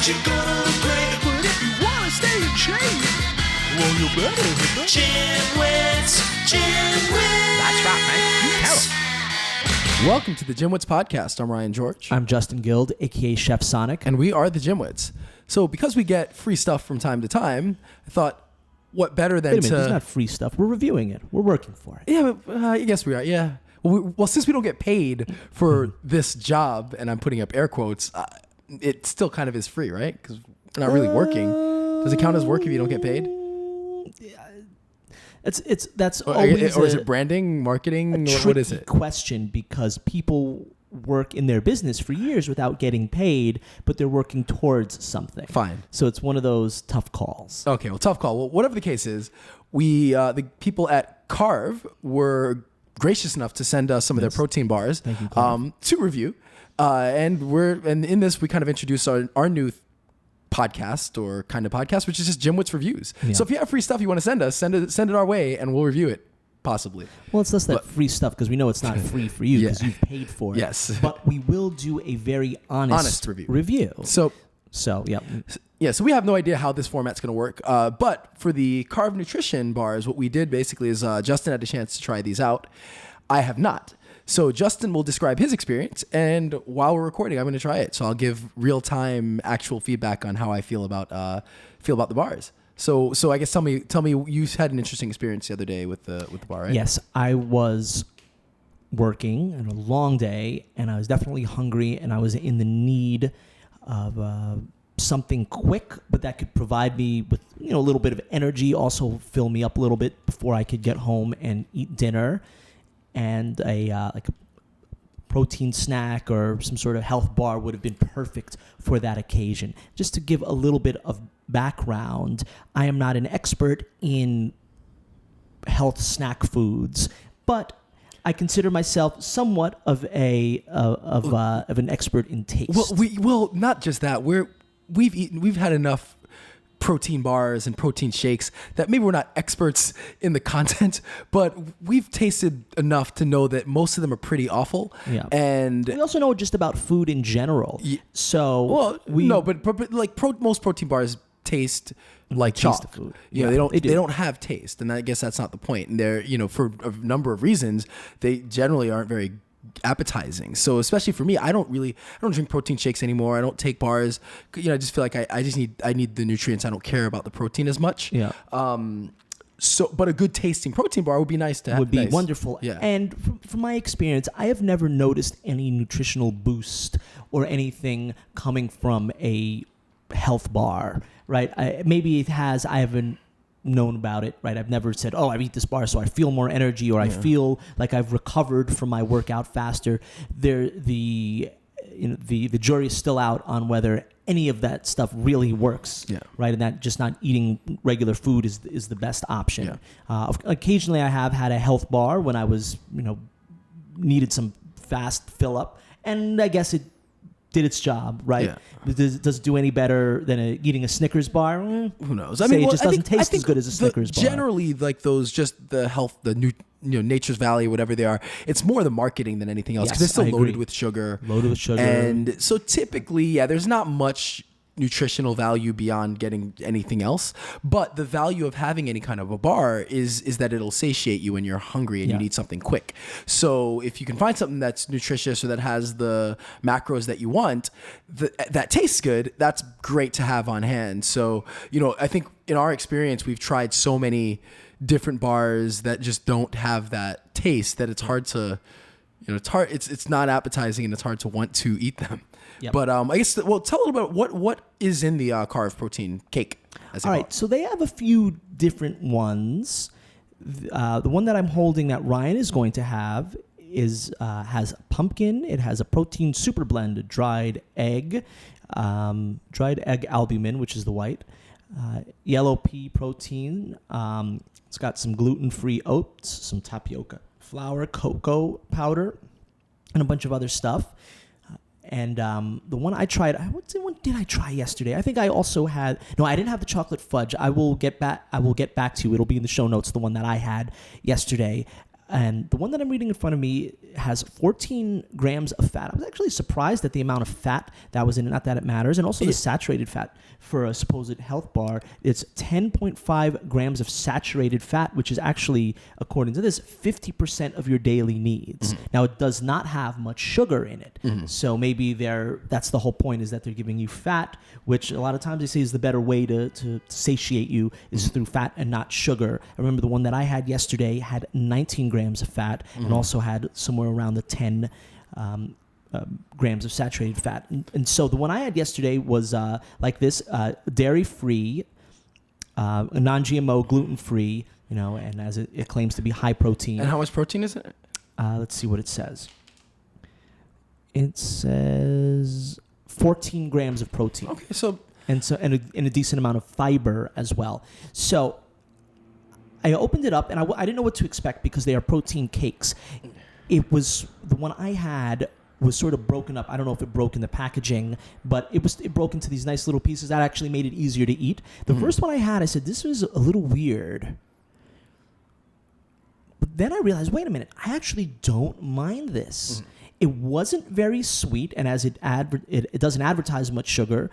you're gonna look great. But if you wanna stay in shape, well, you better hit the GymWits. That's right, man. Tell 'em. Welcome to the GymWits podcast. I'm Ryan George. I'm Justin Guild, aka Chef Sonic. And we are the GymWits. So because we get free stuff from time to time, I thought, what better than Wait a minute, it's not free stuff. We're reviewing it. We're working for it. Yeah, but, I guess we are, yeah. Well, since we don't get paid for this job, and I'm putting up air quotes, it still kind of is free, right? Because we're not really working. Does it count as work if you don't get paid? That's Or always is it branding, marketing? a What is tricky it? question because people work in their business for years without getting paid, but they're working towards something. Fine. So it's one of those tough calls. Okay, well, tough call. Well, whatever the case is, the people at Carve were gracious enough to send us some of their protein bars to review, and in this we kind of introduce our new podcast or kind of podcast, which is just GymWits reviews. Yeah. So if you have free stuff you want to send us, send it our way, and we'll review it. Possibly. Well, it's less that free stuff because we know it's not free for you because you've paid for it. Yes. But we will do a very honest review. So yeah. Yeah, so we have no idea how this format's going to work. But for the Carve Nutrition bars, what we did basically is Justin had a chance to try these out. I have not. So Justin will describe his experience, and while we're recording, I'm going to try it. So I'll give real-time actual feedback on how I feel about the bars. So I guess tell me you had an interesting experience the other day with the bar, right? Yes, I was working on a long day, and I was definitely hungry, and I was in the need of something quick, but that could provide me with a little bit of energy, also fill me up a little bit before I could get home and eat dinner, and a protein snack or some sort of health bar would have been perfect for that occasion. Just to give a little bit of background, I am not an expert in health snack foods, but I consider myself somewhat of an expert in taste. Well, not just that. We've had enough protein bars and protein shakes that maybe we're not experts in the content, but we've tasted enough to know that most of them are pretty awful. Yeah. And we also know just about food in general. So most protein bars taste like chalk. Food. They don't have taste, and I guess that's not the point. And they're for a number of reasons they generally aren't very appetizing. So especially for me, I don't drink protein shakes anymore. I don't take bars. I just feel like I need the nutrients. I don't care about the protein as much. Yeah. But a good tasting protein bar would be nice to have. Would be wonderful. Yeah. And from my experience, I have never noticed any nutritional boost or anything coming from a health bar, right? Maybe it has. I haven't known about it, right? I've never said, I eat this bar so I feel more energy or I feel like I've recovered from my workout faster. The jury is still out on whether any of that stuff really works, right? And that just not eating regular food is the best option. Yeah. Occasionally I have had a health bar when I was, needed some fast fill up, and I guess it did its job, right? Yeah. Does it do any better than eating a Snickers bar? Who knows? It just doesn't taste as good as a Snickers bar. Generally, like those, just the health, the new, Nature's Valley, whatever they are, it's more the marketing than anything else because they're still loaded with sugar. And so typically, there's not much nutritional value beyond getting anything else, but the value of having any kind of a bar is that it'll satiate you when you're hungry and you need something quick. So if you can find something that's nutritious or that has the macros that you want, that tastes good, that's great to have on hand. So I think in our experience we've tried so many different bars that just don't have that taste that it's hard to it's not appetizing and it's hard to want to eat them. Yep. But I guess, tell a little bit what is in the Carve protein cake. All right, so they have a few different ones. The one that I'm holding that Ryan is going to have has pumpkin. It has a protein super blend, a dried egg albumin, which is the white, yellow pea protein. It's got some gluten-free oats, some tapioca flour, cocoa powder, and a bunch of other stuff. And the one I tried, what did I try yesterday? I think I also had, I didn't have the chocolate fudge. I will get back to you. It'll be in the show notes, the one that I had yesterday. And the one that I'm reading in front of me has 14 grams of fat. I was actually surprised at the amount of fat that was in it. Not that it matters. And also the saturated fat for a supposed health bar. It's 10.5 grams of saturated fat, which is actually, according to this, 50% of your daily needs. Now, it does not have much sugar in it. So maybe that's the whole point, is that they're giving you fat, which a lot of times they say is the better way to satiate you is through fat and not sugar. I remember the one that I had yesterday had 19 grams of fat and also had somewhere around the 10 grams of saturated fat. And so the one I had yesterday was like this, dairy-free, non-GMO, gluten-free, and as it claims to be high protein. And how much protein is it? Let's see what it says. It says 14 grams of protein. Okay, so... And a decent amount of fiber as well. So I opened it up, and I didn't know what to expect because they are protein cakes. It was the one I had was sort of broken up. I don't know if it broke in the packaging, but it broke into these nice little pieces that actually made it easier to eat. The first one I had, I said, this was a little weird. But then I realized, wait a minute, I actually don't mind this. It wasn't very sweet, and as it doesn't advertise much sugar.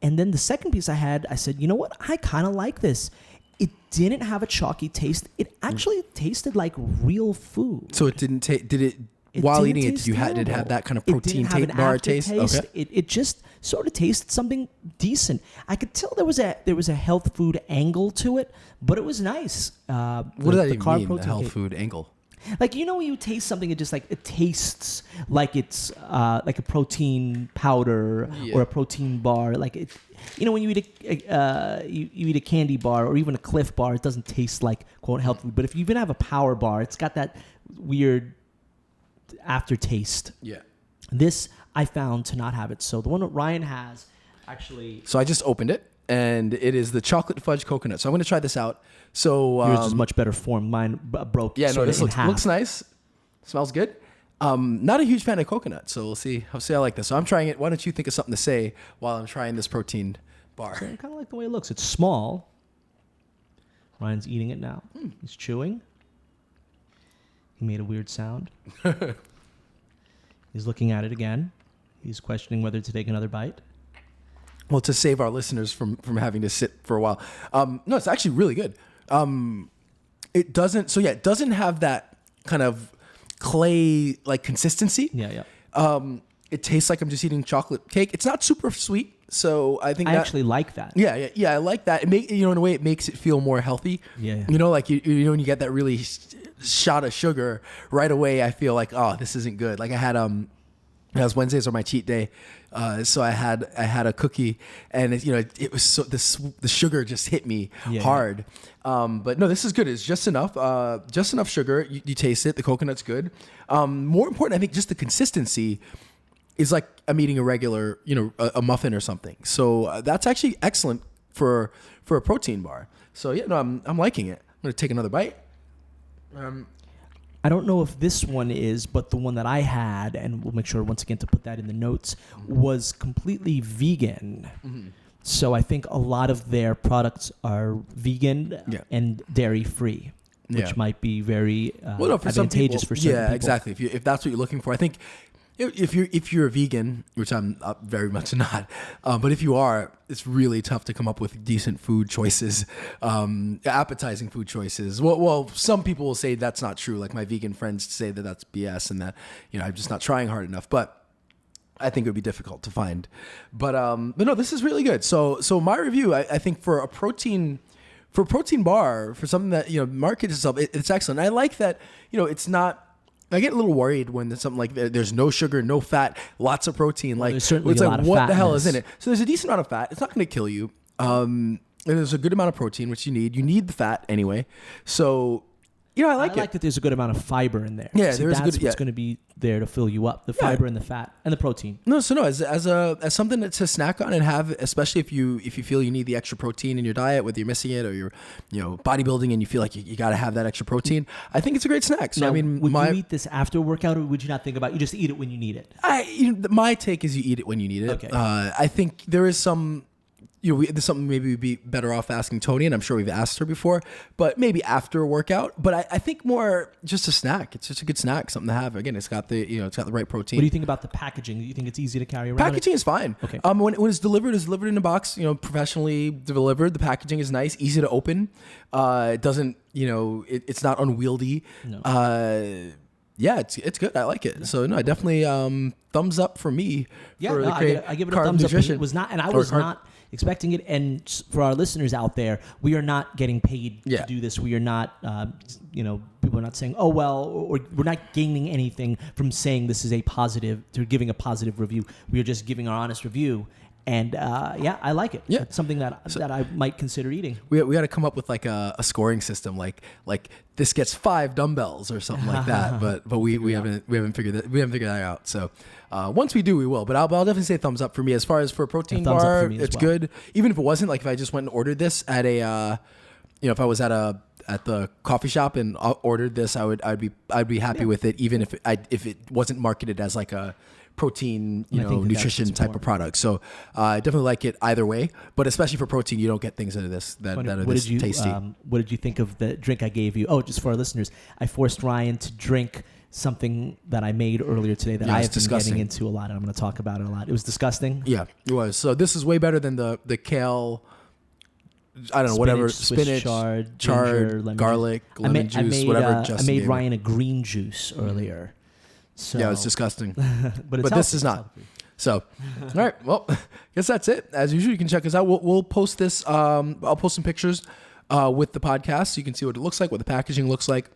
And then the second piece I had, I said, you know what? I kind of like this. It didn't have a chalky taste. It actually tasted like real food. So it didn't taste. Did it? While eating it, did it have that kind of protein bar taste? Okay. It just sort of tasted something decent. I could tell there was a health food angle to it, but it was nice. What does that even mean? The health food angle. Like, when you taste something, it tastes like it's like a protein powder or a protein bar. Like it, when you eat you eat a candy bar or even a Cliff bar, it doesn't taste like quote health food. But if you even have a power bar, it's got that weird aftertaste. Yeah. This I found to not have it. So the one that Ryan has actually. So I just opened it, and it is the chocolate fudge coconut. So I'm going to try this out. So yours is much better form. Mine broke. Yeah, no, this looks nice. Smells good. Not a huge fan of coconut, so we'll see. I'll see. I like this. So I'm trying it. Why don't you think of something to say while I'm trying this protein bar? So I kind of like the way it looks. It's small. Ryan's eating it now. He's chewing. He made a weird sound. He's looking at it again. He's questioning whether to take another bite. Well, to save our listeners from having to sit for a while. No, it's actually really good. It doesn't have that kind of clay-like consistency. Yeah. It tastes like I'm just eating chocolate cake. It's not super sweet, so I think I actually like that. Yeah, I like that. In a way, it makes it feel more healthy. Yeah. Like when you get that really shot of sugar right away, I feel like, oh, this isn't good. Like I had as Wednesdays are my cheat day, so I had a cookie, and it was so the sugar just hit me hard. But no, this is good. It's just enough sugar. You taste it. The coconut's good. More important, I think, just the consistency is like I'm eating a regular, a muffin or something. So that's actually excellent for a protein bar. So yeah, no, I'm liking it. I'm gonna take another bite. I don't know if this one is, but the one that I had, and we'll make sure once again to put that in the notes, was completely vegan. So I think a lot of their products are vegan and dairy free, which might be very advantageous for certain people. Exactly. If that's what you're looking for, I think if you're a vegan, which I'm very much not, but if you are, it's really tough to come up with decent food choices, appetizing food choices. Well, some people will say that's not true. Like my vegan friends say that that's BS and that I'm just not trying hard enough. But I think it would be difficult to find. But no, this is really good. So my review, I think for a protein bar, for something that markets itself, it's excellent. I like that it's not. I get a little worried when there's something like there's no sugar, no fat, lots of protein. Like, there's certainly it's a like, lot of what fatness. the hell is in it? So there's a decent amount of fat. It's not going to kill you. And there's a good amount of protein, which you need. You need the fat anyway. So, I like that there's a good amount of fiber in there. Yeah, there's what's going to be there to fill you up. The fiber and the fat and the protein. No, as something to snack on and have, especially if you feel you need the extra protein in your diet, whether you're missing it or you're bodybuilding and you feel like you got to have that extra protein. I think it's a great snack. So now, would you eat this after a workout, or would you not think about it? You just eat it when you need it? My take is you eat it when you need it. Okay. I think there is some this is something maybe we'd be better off asking Tony, and I'm sure we've asked her before, but maybe after a workout. But I think more just a snack. It's just a good snack, something to have. Again, it's got the right protein. What do you think about the packaging? Do you think it's easy to carry around? Packaging is fine. Okay. When it's delivered in a box, professionally delivered. The packaging is nice, easy to open. It doesn't, it's not unwieldy. No. Yeah, it's good. I like it. So no, I definitely thumbs up for me. Yeah, for I give it a thumbs up. It was not, and I was not expecting it. And for our listeners out there, we are not getting paid to do this. We are not, people are not saying, oh well, or we're not gaining anything from saying this is a positive, to giving a positive review. We are just giving our honest review. And I like it. Yeah, it's something that I might consider eating. We got to come up with like a scoring system, like this gets 5 dumbbells or something like that. But we haven't figured that out. So once we do, we will. But I'll definitely say thumbs up for me. As far as for a protein bar, it's good. Even if it wasn't, like if I just went and ordered this at a, if I was at the coffee shop and ordered this, I'd be happy with it, even if it wasn't marketed as like a protein, nutrition type of product. So I definitely like it either way, but especially for protein, you don't get things into this that are this tasty. What did you think of the drink I gave you? Oh, just for our listeners, I forced Ryan to drink something that I made earlier today that I have been getting into a lot, and I'm going to talk about it a lot. It was disgusting. Yeah, it was. So this is way better than the kale, I don't know, whatever, spinach, chard, ginger, garlic, lemon juice, whatever. I made Ryan a green juice earlier. So, yeah, it was disgusting. but this is not. So, all right. Well, I guess that's it. As usual, you can check us out. We'll post this. I'll post some pictures with the podcast so you can see what it looks like, what the packaging looks like.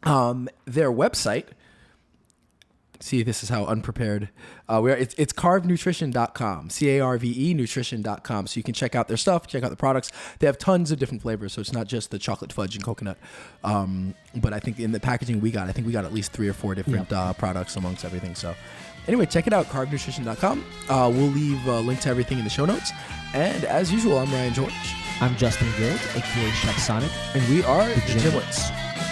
Their website. See, this is how unprepared we are. It's carvenutrition.com, CARVE nutrition.com. So you can check out their stuff, check out the products. They have tons of different flavors, so it's not just the chocolate fudge and coconut. But I think in the packaging we got at least 3 or 4 different products amongst everything. So anyway, check it out, carvenutrition.com. We'll leave a link to everything in the show notes. And as usual, I'm Ryan George. I'm Justin Guild, a.k.a. Chef Sonic. And we are the GymWits.